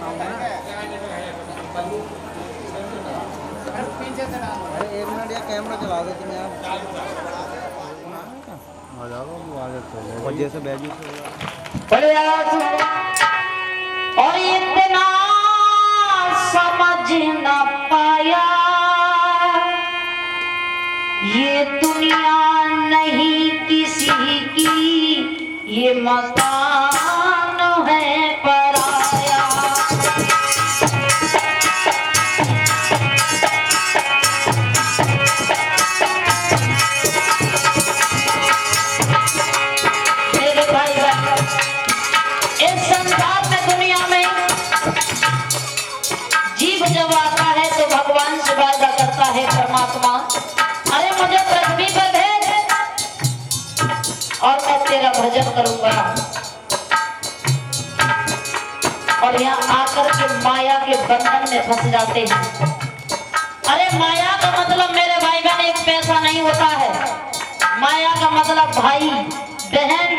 अरे 1 मिनट या कैमरा चला दो तुम्हें आप आ जाओ और जैसे बैजू से और इतना समझ न पाया ये दुनिया नहीं किसी की, ये मकान है पराया। मेरे भाई इस संसार में दुनिया में जीव जब आता है तो भगवान से वादा करता है परमात्मा, अरे मुझे पृथ्वी पर भेज और मैं तेरा भजन करूंगा। और यहाँ आकर के माया के बंधन में फंस जाते हैं। अरे माया का मतलब मेरे भाई बहन एक पैसा नहीं होता है। माया का मतलब भाई बहन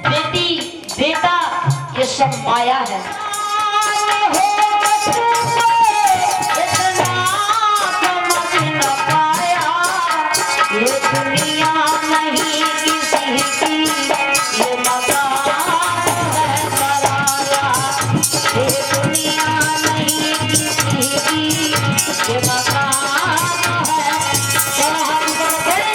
बेटी बेटा ये सब माया है। ये दुनिया नहीं किसी की, ये मकान है पराया। ये दुनिया नहीं किसी की, ये मकान है। चलो हाथ ऊपर करें।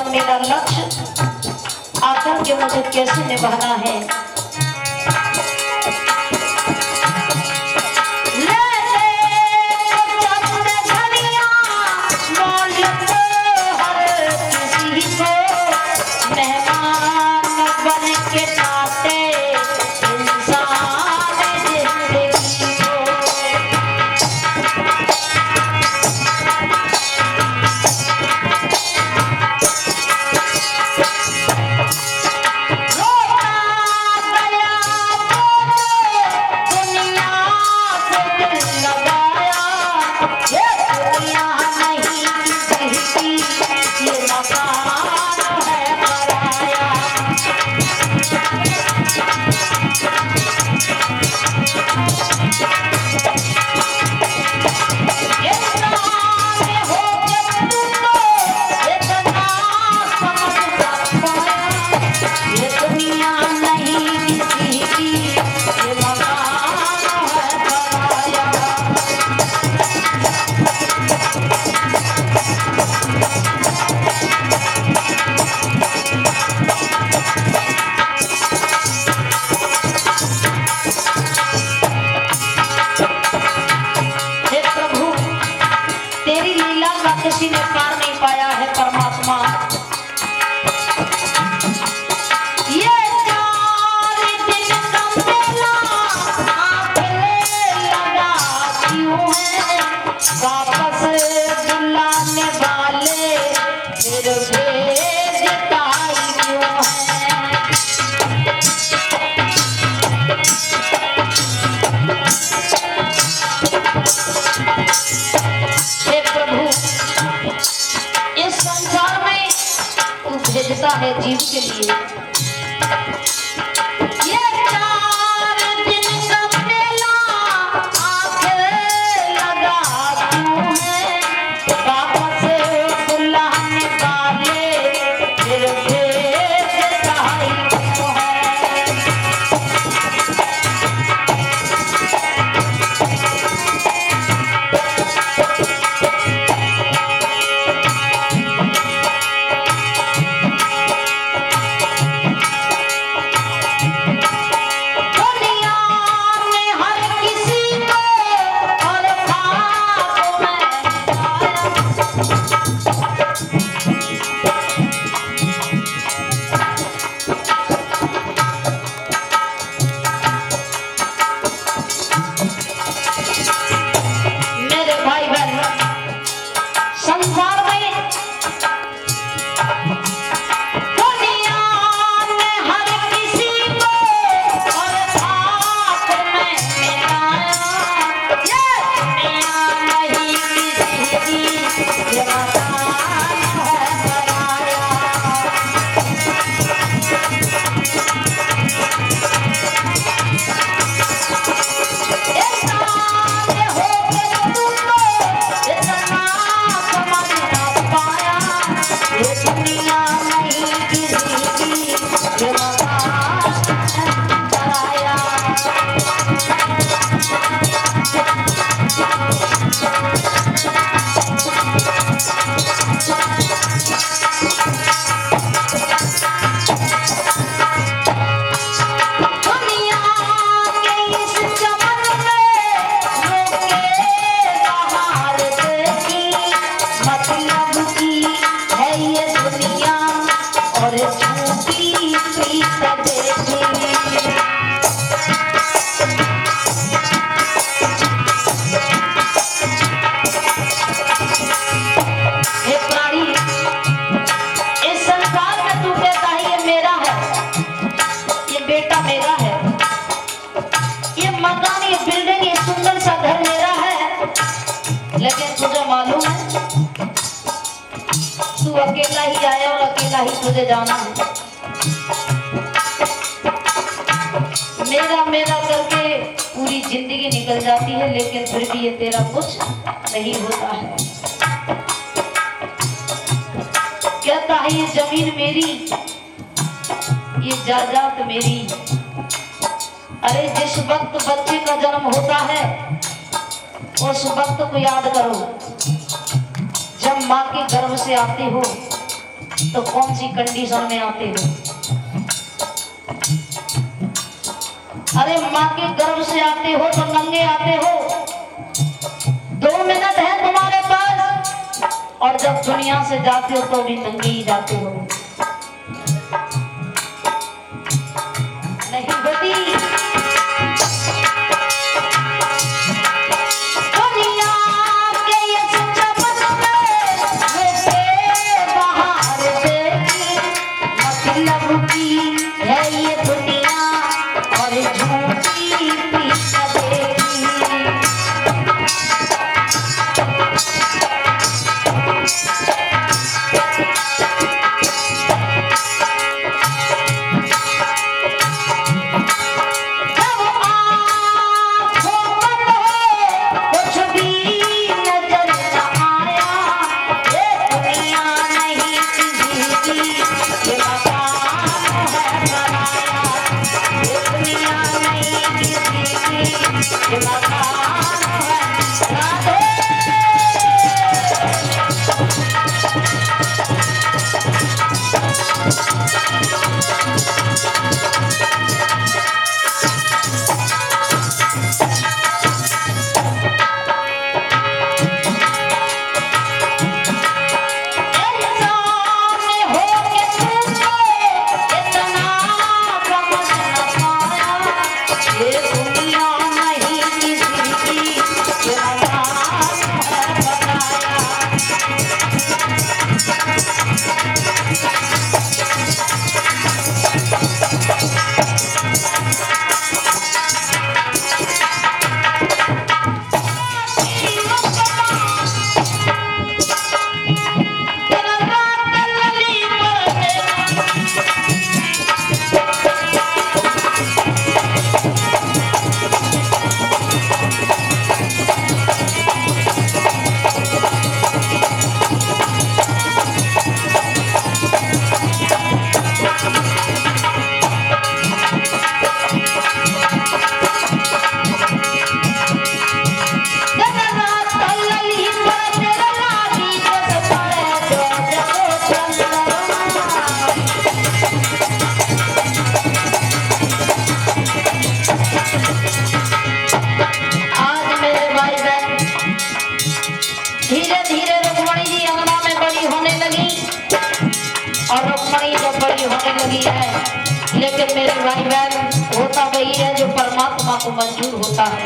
मेरा लक्ष्य आकर के मुझे कैसे निभाना है। किसी ने पार नहीं पाया है परमात्मा। ये 4 दिन का मेला आंखें लगा क्यों है, वापस बुलाने वाले फिर भेजता क्यों है। प्रभु इस संसार में तू भेजता है जीव के लिए। ये 4 दिन का मेला आंखें लगा क्यों है, वापस बुलाने वाले फिर भेजता क्यों है। अकेला ही तुझे जाना है। मेरा मेरा करके पूरी जिंदगी निकल जाती है, लेकिन फिर भी ये तेरा कुछ नहीं होता है। कहता है ये जमीन मेरी, ये जायदाद मेरी। अरे जिस वक्त बच्चे का जन्म होता है उस वक्त को याद करो, जब माँ के गर्भ से आते हो तो कौन सी कंडीशन में आते हो। अरे माँ के गर्भ से आते हो तो नंगे आते हो, 2 मिनट है तुम्हारे पास, और जब दुनिया से जाते हो तो भी नंगे ही जाते हो। नहीं होती है, लेकिन मेरे भाई बहन होता वही है जो परमात्मा को मंजूर होता है।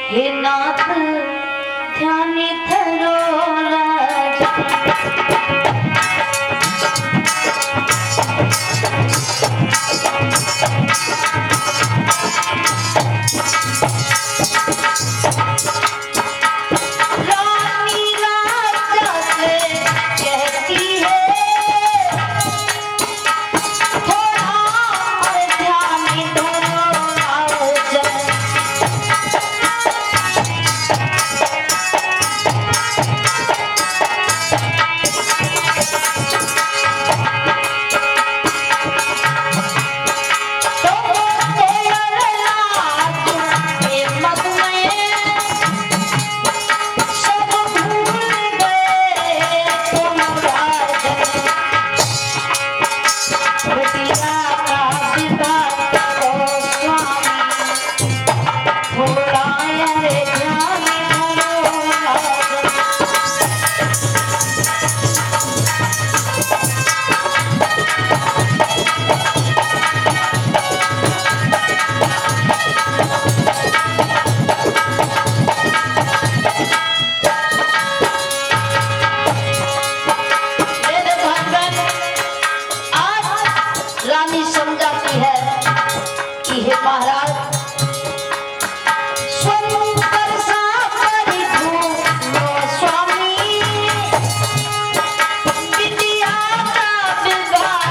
हे नाथ ध्यानी धरो राजा। रानी राजा से कहती है थोड़ा और ध्यानी धरो राजा। रानी समझाती है कि हे महाराज स्वयं सा परिधूलो स्वामी विद्या का विभाग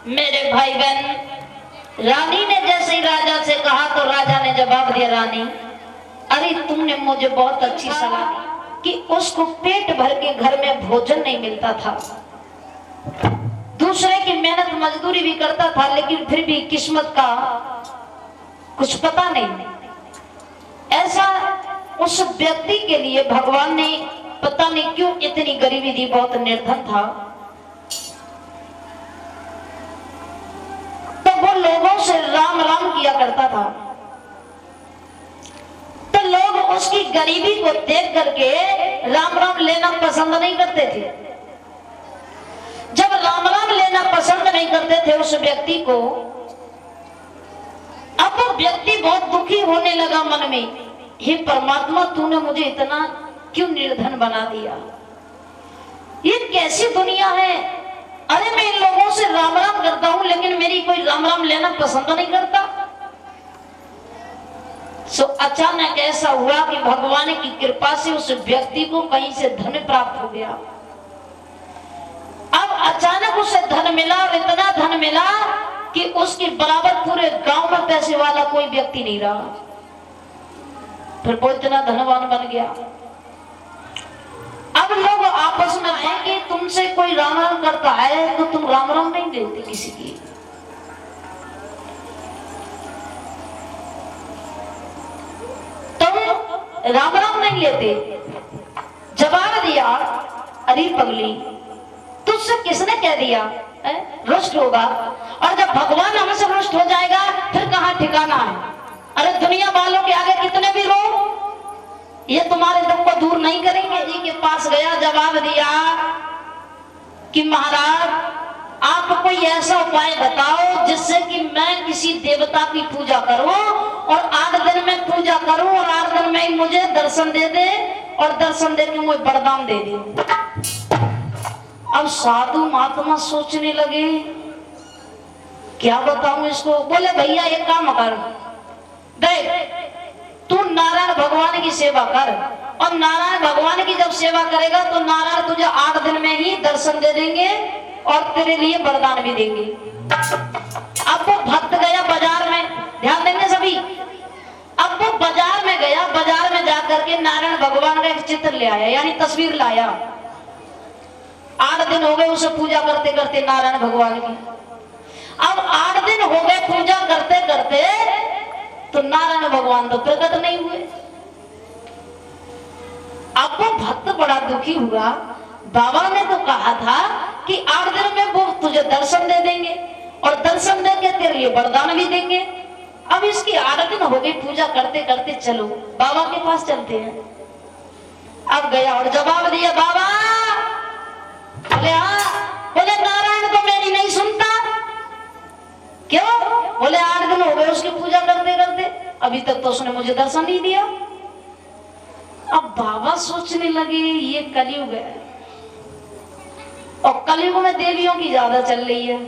मेरे भाई बहन, रानी ने जैसे ही राजा से कहा तो राजा ने जवाब दिया, रानी अरे तुमने मुझे बहुत अच्छी सलाह दी कि उसको पेट भर के घर में भोजन नहीं मिलता था, दूसरे की मेहनत मजदूरी भी करता था, लेकिन फिर भी किस्मत का कुछ पता नहीं। ऐसा उस व्यक्ति के लिए भगवान ने पता नहीं क्यों इतनी गरीबी दी, बहुत निर्धन था। वो लोगों से राम राम किया करता था, तो लोग उसकी गरीबी को देख करके राम राम लेना पसंद नहीं करते थे। जब राम राम लेना पसंद नहीं करते थे उस व्यक्ति को, अब वो व्यक्ति बहुत दुखी होने लगा मन में, हे परमात्मा तूने मुझे इतना क्यों निर्धन बना दिया, ये कैसी दुनिया है। अरे मैं इन लोगों से राम राम करता हूं लेकिन मेरी कोई राम राम लेना पसंद नहीं करता। सो अचानक ऐसा हुआ कि भगवान की कृपा से उस व्यक्ति को कहीं से धन प्राप्त हो गया। अब अचानक उसे धन मिला और इतना धन मिला कि उसके बराबर पूरे गांव में पैसे वाला कोई व्यक्ति नहीं रहा। फिर वो इतना धनवान बन गया। अब लोग आपस में है कि तुमसे कोई राम राम करता है तो तुम राम राम नहीं देते किसी की। तुम राम राम नहीं लेते। जवाब दिया, अरे पगली तुझसे किसने कह दिया रुष्ट होगा, और जब भगवान हमसे रुष्ट हो जाएगा फिर कहाँ ठिकाना है। अरे दुनिया वालों के आगे कितने भी रो, ये तुम्हारे दुख को दूर नहीं करेंगे। जी के पास गया, जवाब दिया कि महाराज आप कोई ऐसा उपाय बताओ जिससे कि मैं किसी देवता की पूजा करूं और 8 दिन में पूजा करूं और 8 दिन में ही मुझे दर्शन दे दे और दर्शन दे के मुझे वरदान दे दे। अब साधु महात्मा सोचने लगे क्या बताऊं इसको। बोले भैया एक काम कर, देख तू नारायण भगवान की सेवा कर और नारायण भगवान की जब सेवा करेगा तो नारायण तुझे 8 दिन में ही दर्शन दे देंगे और तेरे लिए वरदान भी देंगे। अब वो भक्त गया बाजार में, ध्यान देंगे सभी, नारायण भगवान का एक चित्र ले आया, यानी तस्वीर लाया। 8 दिन हो गए उसे पूजा करते करते नारायण भगवान की। अब 8 दिन हो गए पूजा करते करते, तो नारायण भगवान तो प्रकट नहीं हुए। अब वो भक्त बड़ा दुखी हुआ। बाबा ने तो कहा था कि 8 दिन में वो तुझे दर्शन दे देंगे और दर्शन देंगे तेरे लिए वरदान भी देंगे। अब इसकी 8 दिन हो गई पूजा करते करते, चलो बाबा के पास चलते हैं। अब गया और जवाब दिया, बाबा बोले हाँ। बोले नारायण तो मेरी नहीं सुनता। क्यों? बोले 8 दिन हो गए उसकी पूजा करते करते, अभी तक तो उसने मुझे दर्शन नहीं दिया। अब बाबा सोचने लगे ये कलयुग है और कलयुग में देवियों की ज्यादा चल रही है।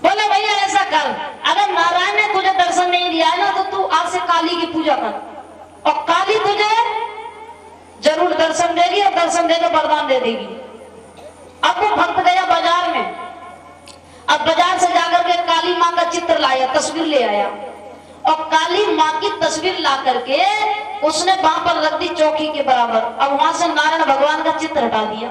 बोले भैया ऐसा कर, अगर नारायण ने तुझे दर्शन नहीं दिया है ना, तो तू आज से काली की पूजा कर और काली तुझे जरूर दर्शन देगी और दर्शन देकर वरदान दे देगी। अब वो भक्त गया बाजार में। अब बाजार से जाकर के काली माँ का चित्र लाया, तस्वीर ले आया और काली माँ की तस्वीर ला करके उसने वहां पर रख दी चौकी के बराबर। अब वहां से नारायण भगवान का चित्र हटा दिया।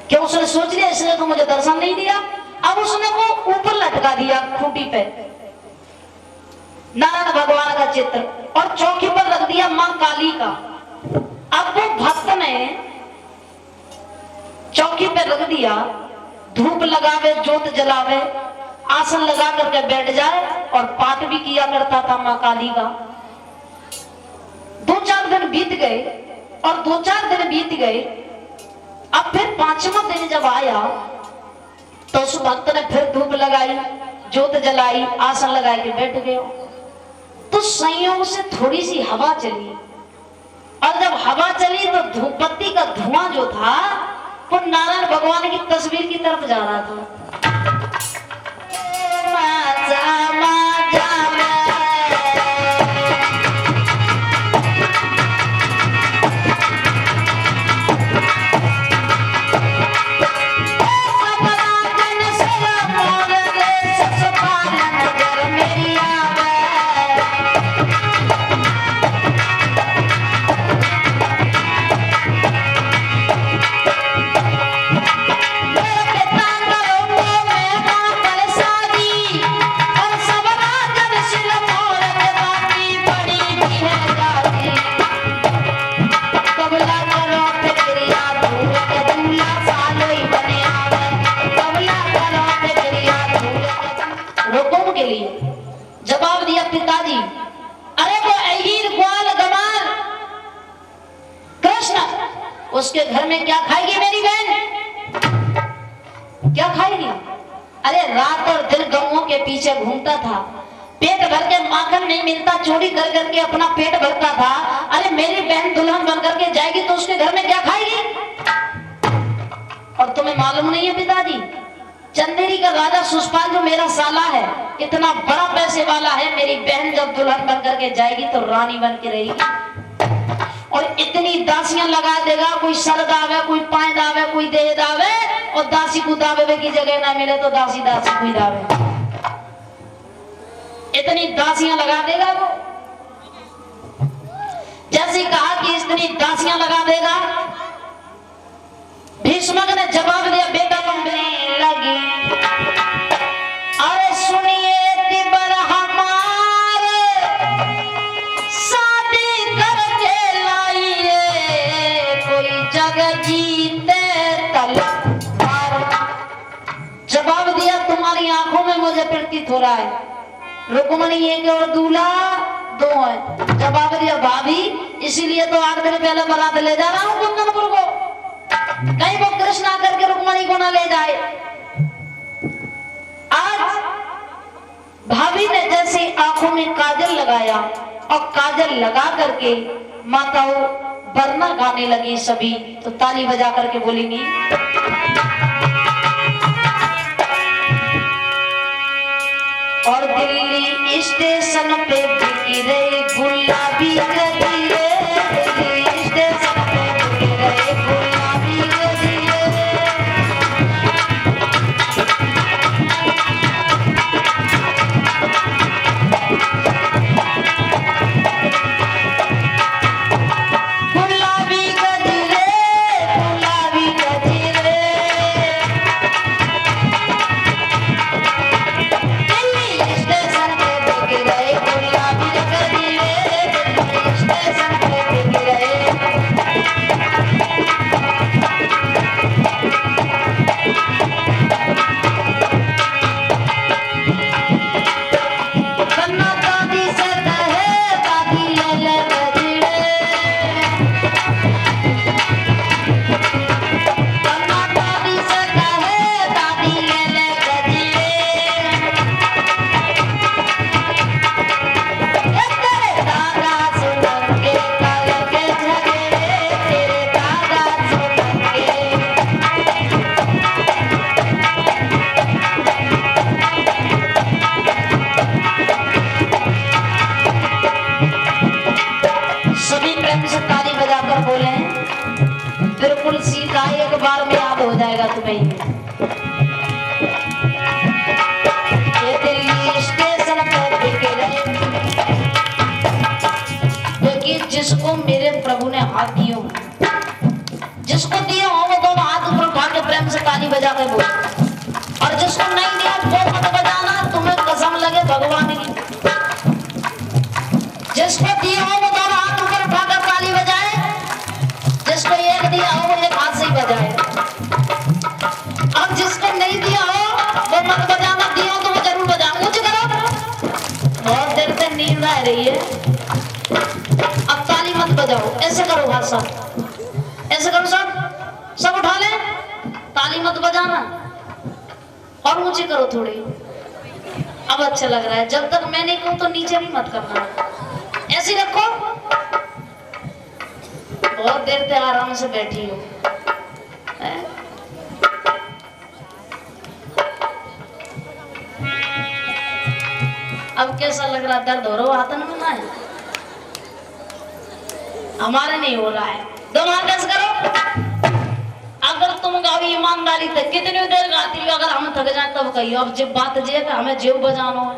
क्या उसने सोच लिया इसने तो मुझे दर्शन नहीं दिया। अब उसने वो ऊपर लटका दिया खूंटी पे नारायण भगवान का चित्र और चौकी पर रख दिया मां काली का। अब वो भक्त ने चौकी पे रख दिया, धूप लगावे, जोत जलावे, आसन लगा करके बैठ जाए और पाठ भी किया करता था मां काली का। 2-4 दिन बीत गए और 2-4 दिन बीत गए। अब फिर 5वां दिन जब आया तो उस भक्त ने फिर धूप लगाई, जोत जलाई, आसन लगा के बैठ गए। तो संयोग से थोड़ी सी हवा चली और जब हवा चली तो धूपबत्ती का धुआं जो था वो नारायण भगवान की तस्वीर की तरफ जा रहा था। जवाब दिया पिताजी, अरे वो अहीर ग्वाल गमार कृष्ण, उसके घर में क्या खाएगी मेरी बहन? क्या खाएगी? अरे रात और दिन गौओं के पीछे घूमता था, पेट भर के माखन नहीं मिलता, चोरी कर करके अपना पेट भरता था। अरे मेरी बहन दुल्हन बन करके जाएगी तो उसके घर में क्या खाएगी? और तुम्हें मालूम नहीं है पिताजी, चंदेरी का राजा सुषपाल जो मेरा साला है, इतना बड़ा पैसे वाला है, मेरी बहन जब दुल्हन बन करके जाएगी तो रानी बन के रहेगी और इतनी दासियां लगा देगा, कोई सर दावे, कोई पाए दावे, कोई दे दावे और दासी को दावे की जगह ना मिले तो दासी कोई दावे, इतनी दासियां लगा देगा वो। जैसे कहा कि इतनी दासियां लगा देगा, भीष्मक ने जवाब दिया, बेटा तुम लगी, अरे सुनिए तिबर हमारे शादी करके लाइए, कोई जगह जीते तलवार। जवाब दिया, तुम्हारी आंखों में मुझे प्रतीत हो रहा है रुक्मणी एक और दूल्हा 2 है। जवाब दिया, भाभी इसीलिए तो 8 दिन पहले बारात ले जा रहा हूँ कुंदनपुर को, कहीं वो कृष्ण आकर के रुक्मणी को ना ले जाए। आज भाभी ने जैसे आंखों में काजल लगाया और काजल लगा करके माताओं वरना गाने लगी सभी, तो ताली बजा करके बोलेंगी, और दिल्ली स्टेशन पे गिरे गुलाबी गलिए, दिल्ली स्टेशन पे गिरे गुलाबी गलिए, कहेंगे। ये दिल्ली स्टेशन पर बिके रहे, क्योंकि जिसको मेरे प्रभु ने हाथ दिए हो, जिसको दिए हो वो दोनों हाथ ऊपर उठा के प्रेम से ताली बजा के बोल, और जिसको नहीं दिया वो मत बजाना, तुम्हें कसम लगे भगवान की। जिसको दिए हो वो दोनों हाथ ऊपर उठा कर ताली बजाए, जिसको एक दिया हो वो एक हाथ से ही बजाए, और जिसको नहीं दिया हो वो मत बजाना, दिया हो तो वो जरूर बजाओ। मुझे करो, बहुत देर से नींद आ रही है, अब ताली मत बजाओ, ऐसे करो भाई साहब, ऐसे करो सब उठा ले, ताली मत बजाना और ऊंची करो थोड़ी। अब अच्छा लग रहा है, जब तक मैं नहीं कहूं तो नीचे भी मत करना, ऐसे रखो। बहुत देर से आराम से बैठी हो, अब कैसा लग रहा? दर्द हो रहा हाथ में? ना हमारे नहीं हो रहा है। दोनों हाथ ऐसे करो। अगर तुम गावी ईमानदारी से कितनी देर गाती हो, अगर हम थक जाए तब कहियो। अब जब बात जे हमें जेब बजाना है,